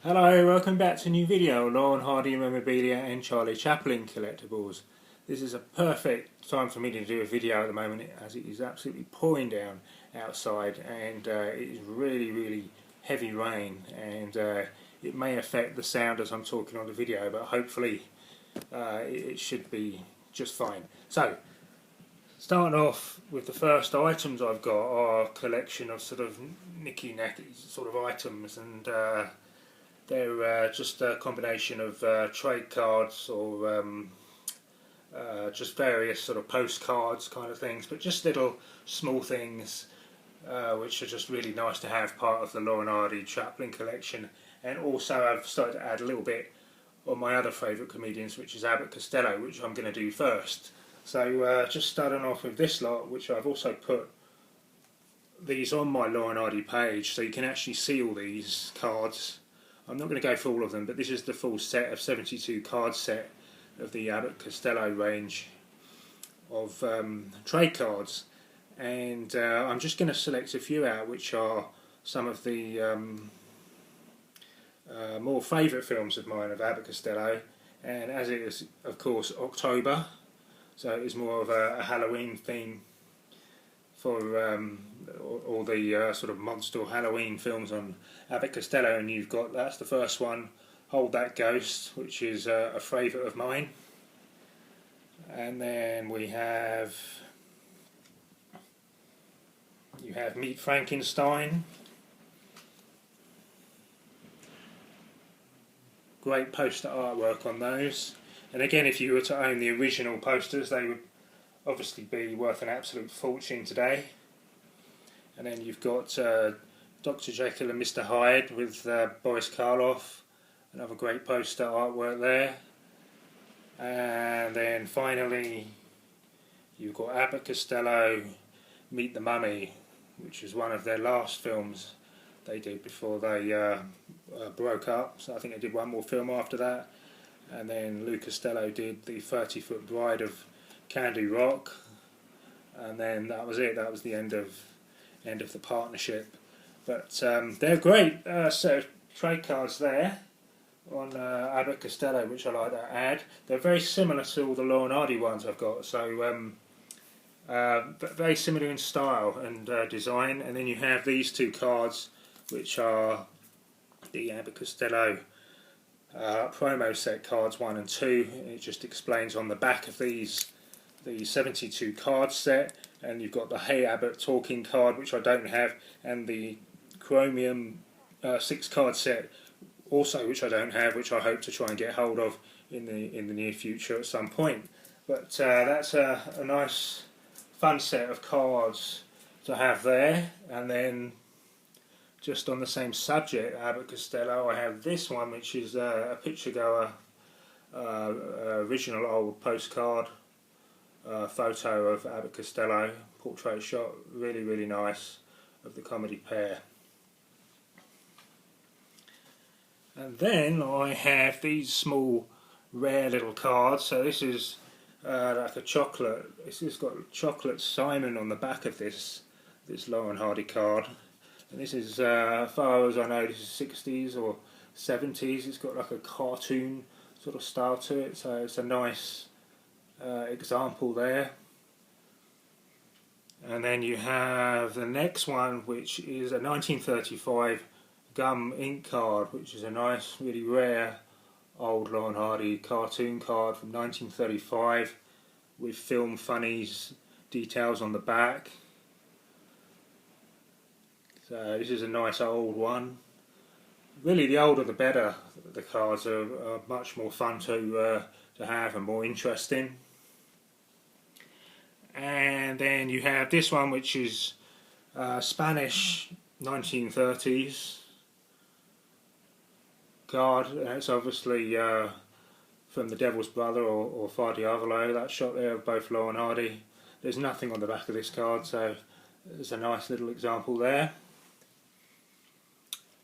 Hello, welcome back to a new video, Laurel Hardy memorabilia and Charlie Chaplin collectibles. This is a perfect time for me to do a video at the moment as it is absolutely pouring down outside and it is really heavy rain and it may affect the sound as I'm talking on the video, but hopefully it should be just fine. So, starting off with the first items I've got are a collection of sort of nicky-nacky sort of items, and they're just a combination of trade cards or just various sort of postcards kind of things, but just little small things which are just really nice to have part of the Laurel Hardy Chaplin collection. And also I've started to add a little bit on my other favourite comedians, which is Abbott Costello, which I'm going to do first. So just starting off with this lot, which I've also put these on my Laurel Hardy page so you can actually see all these cards. I'm not going to go for all of them, but this is the full set of 72 card set of the Abbott Costello range of trade cards, and I'm just going to select a few out which are some of the more favourite films of mine of Abbott Costello. And as it is of course October, so it is more of a Halloween theme for all the sort of monster Halloween films on Abbott Costello, and you've got, that's the first one, Hold That Ghost, which is a favourite of mine. And then you have Meet Frankenstein. Great poster artwork on those, and again, if you were to own the original posters, they would obviously be worth an absolute fortune today. And then you've got Dr. Jekyll and Mr. Hyde with Boris Karloff, another great poster artwork there. And then finally you've got Abbott Costello Meet the Mummy, which is one of their last films they did before they broke up. So I think they did one more film after that, and then Lou Costello did the 30-Foot Bride of Candy Rock, and then that was it. That was the end of the partnership. But they're great set of trade cards there on Abbott Costello, which I like to add. They're very similar to all the Laurel Hardy ones I've got, so but very similar in style and design. And then you have these two cards, which are the Abbott Costello promo set cards 1 and 2. It just explains on the back of these the 72 card set, and you've got the Hey Abbott talking card, which I don't have, and the Chromium 6 card set also, which I don't have, which I hope to try and get hold of in the near future at some point. But that's a nice fun set of cards to have there. And then just on the same subject, Abbott Costello, I have this one, which is a picture goer original old postcard photo of Abbott Costello, portrait shot, really nice, of the comedy pair. And then I have these small rare little cards. So this is like a chocolate, this has got chocolate Simon on the back of this Laurel Hardy card. And this is, as far as I know, this is 60s or 70s. It's got like a cartoon sort of style to it, so it's a nice example there. And then you have the next one, which is a 1935 gum ink card, which is a nice, really rare old Laurel Hardy cartoon card from 1935 with film funnies details on the back. So this is a nice old one. Really, the older the better. The cards are much more fun to have and more interesting. And then you have this one, which is Spanish 1930s card. And it's obviously from The Devil's Brother or Far Diavolo. That shot there of both Laurel Hardy. There's nothing on the back of this card, so there's a nice little example there.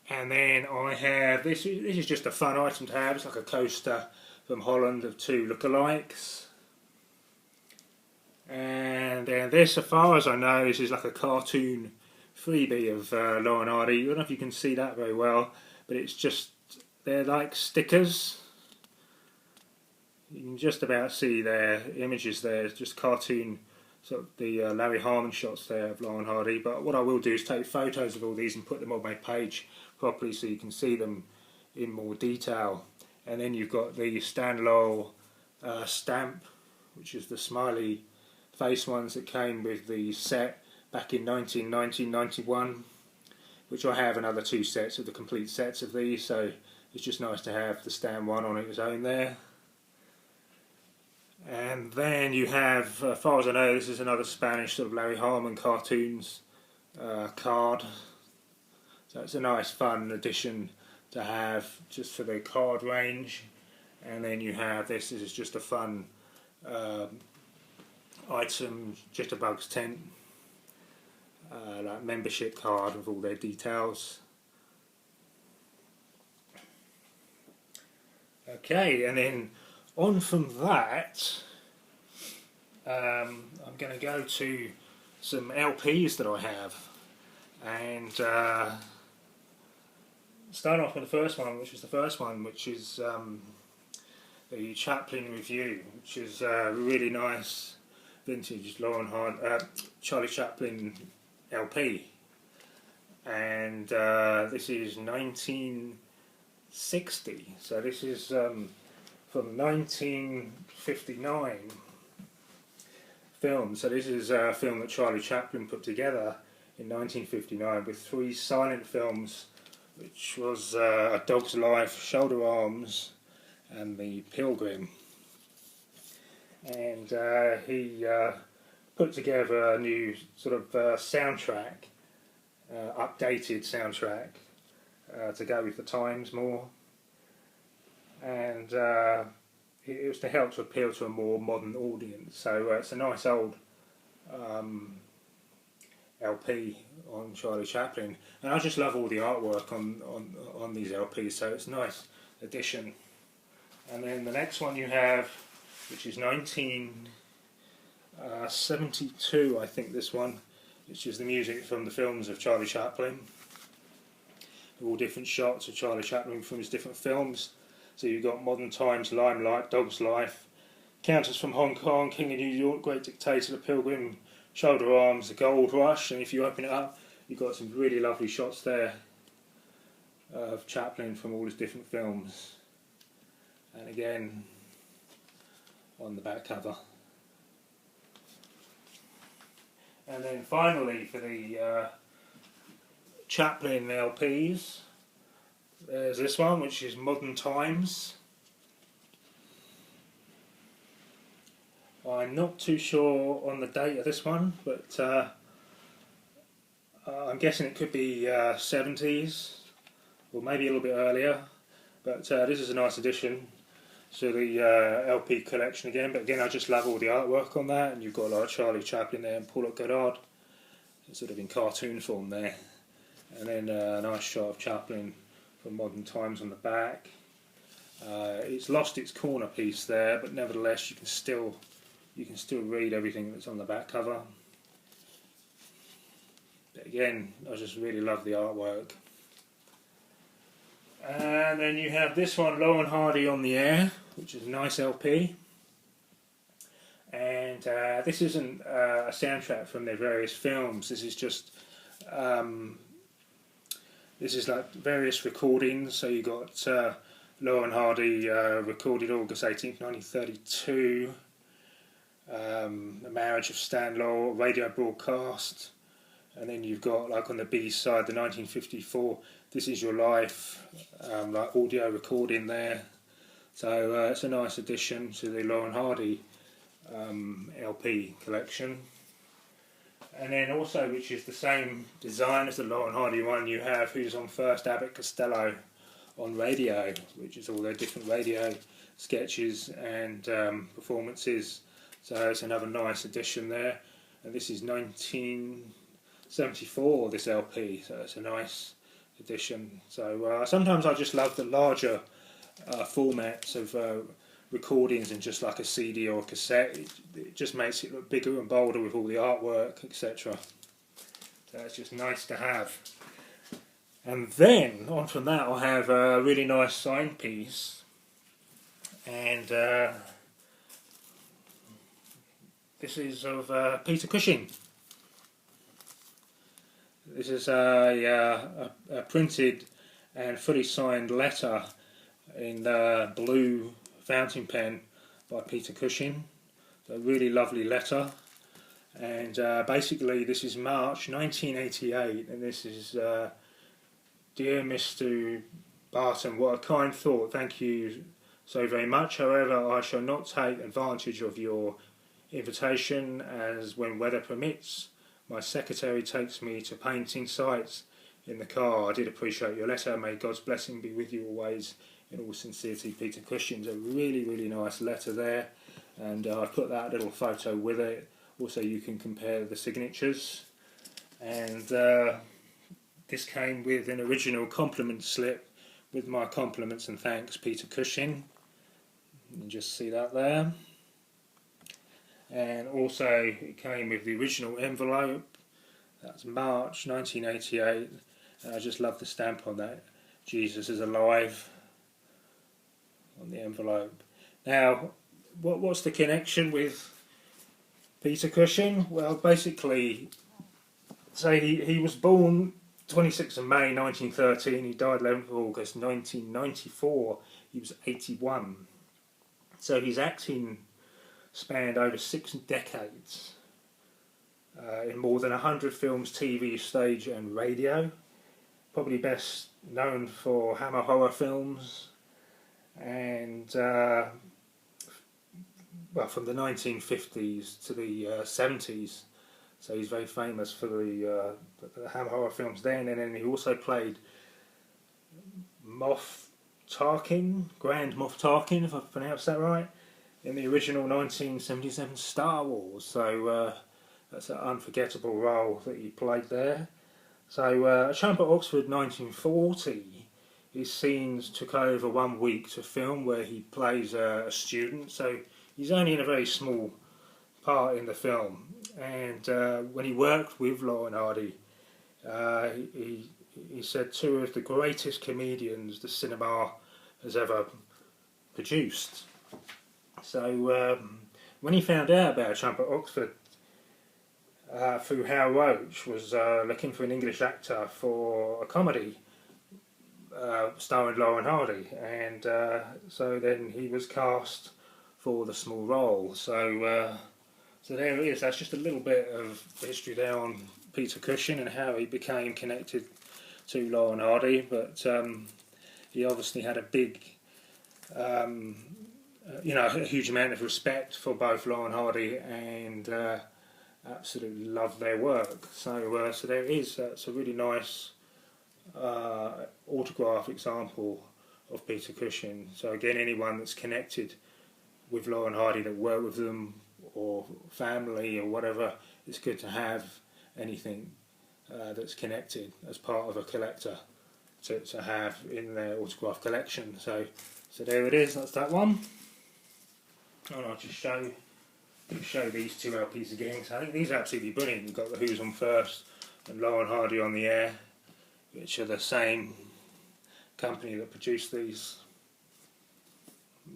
And then I have this is just a fun item to have. It's like a coaster from Holland of two lookalikes. And then this, as far as I know, this is like a cartoon freebie of Laurel Hardy. I don't know if you can see that very well, but it's just they're like stickers. You can just about see their images there. It's just cartoon, sort of the Larry Harmon shots there of Laurel and Hardy. But what I will do is take photos of all these and put them on my page properly so you can see them in more detail. And then you've got the Stan Laurel stamp, which is the smiley face ones that came with the set back in 1990-91, which I have another 2 sets of the complete sets of these, so it's just nice to have the Stan one on its own there. And then you have, as far as I know, this is another Spanish sort of Larry Harmon cartoons card. So it's a nice fun addition to have just for the card range. And then you have this is just a fun item, Jitterbugs tent, like membership card with all their details. Okay, and then on from that, I'm going to go to some LPs that I have, and start off with the first one, which is the Chaplin Review, which is a really nice vintage Charlie Chaplin LP, and this is 1960, so this is from 1959 film. So this is a film that Charlie Chaplin put together in 1959 with 3 silent films, which was A Dog's Life, Shoulder Arms and The Pilgrim. And he put together a new sort of soundtrack, updated soundtrack to go with the times more. And it was to help to appeal to a more modern audience. So it's a nice old LP on Charlie Chaplin, and I just love all the artwork on these LPs. So it's a nice addition. And then the next one you have, which is 1972, I think this one, which is the music from the films of Charlie Chaplin. All different shots of Charlie Chaplin from his different films. So you've got Modern Times, Limelight, Dog's Life, Countess from Hong Kong, King of New York, Great Dictator, The Pilgrim, Shoulder Arms, The Gold Rush, and if you open it up, you've got some really lovely shots there of Chaplin from all his different films. And again, on the back cover. And then finally, for the Chaplin LPs, there's this one, which is Modern Times. I'm not too sure on the date of this one, but I'm guessing it could be 70s, or maybe a little bit earlier. But this is a nice addition to the LP collection again. But again, I just love all the artwork on that, and you've got like Charlie Chaplin there and Paul Goddard, sort of in cartoon form there. And then a nice shot of Chaplin from Modern Times on the back. It's lost its corner piece there, but nevertheless you can still read everything that's on the back cover. But again, I just really love the artwork. And then you have this one, Laurel and Hardy on the Air, which is a nice LP. And this isn't a soundtrack from their various films. This is just this is like various recordings. So you got Laurel and Hardy recorded August 18th, 1932. The Marriage of Stan Laurel, radio broadcast. And then you've got, like on the B side, the 1954 This Is Your Life, like audio recording there. So it's a nice addition to the Laurel and Hardy LP collection. And then also, which is the same design as the Laurel and Hardy one, you have Who's on First, Abbott, Costello on radio, which is all their different radio sketches and performances. So it's another nice addition there. And this is 1974, this LP, so it's a nice addition. So sometimes I just love the larger formats of recordings and just like a CD or a cassette. It just makes it look bigger and bolder with all the artwork, etc. So it's just nice to have. And then on from that I'll have a really nice sign piece, and this is of Peter Cushing. This is a printed and fully signed letter in blue fountain pen by Peter Cushing. A really lovely letter, and basically this is March 1988, and this is Dear Mr. Barton, what a kind thought, thank you so very much. However, I shall not take advantage of your invitation, as when weather permits, my secretary takes me to painting sites in the car. I did appreciate your letter. May God's blessing be with you always. In all sincerity, Peter Cushing. A really, really nice letter there, and I put that little photo with it. Also, you can compare the signatures, and this came with an original compliment slip with my compliments and thanks, Peter Cushing. You can just see that there. And also it came with the original envelope. That's March 1988, and I just love the stamp on that. Jesus is alive on the envelope. Now, what's the connection with Peter Cushing? Well, basically, so he was born 26th of May 1913, he died 11th of August 1994, he was 81. So his acting spanned over 6 decades, in more than 100 films, TV, stage and radio. Probably best known for Hammer horror films, and well, from the 1950s to the 70s. So he's very famous for the Hammer horror films then, and then he also played Moff Tarkin, Grand Moff Tarkin, if I've pronounced that right, in the original 1977 Star Wars. So that's an unforgettable role that he played there. So A Tramp at Oxford 1940, his scenes took over 1 week to film, where he plays a student. So he's only in a very small part in the film. And when he worked with Laurel and Hardy, he said 2 of the greatest comedians the cinema has ever produced. So when he found out about A Tramp at Oxford, through Hal Roach was looking for an English actor for a comedy starring Laurel and Hardy, and so then he was cast for the small role. So so there it is. That's just a little bit of history there on Peter Cushing and how he became connected to Laurel and Hardy. But he obviously had a big, a huge amount of respect for both Laurel and Hardy, and absolutely loved their work. So so there it is. That's a really nice autograph example of Peter Cushing. So again, anyone that's connected with Laurel and Hardy, that worked with them, or family or whatever, it's good to have anything that's connected as part of a collector to have in their autograph collection. So there it is. That's that one. And I'll just show these 2 LPs again. So I think these are absolutely brilliant. You've got the Who's on First and Laurel and Hardy on the Air, which are the same company that produced these.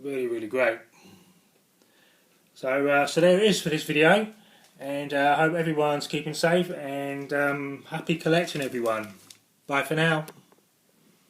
Really, really great. So so there it is for this video, and I hope everyone's keeping safe, and happy collecting, everyone. Bye for now.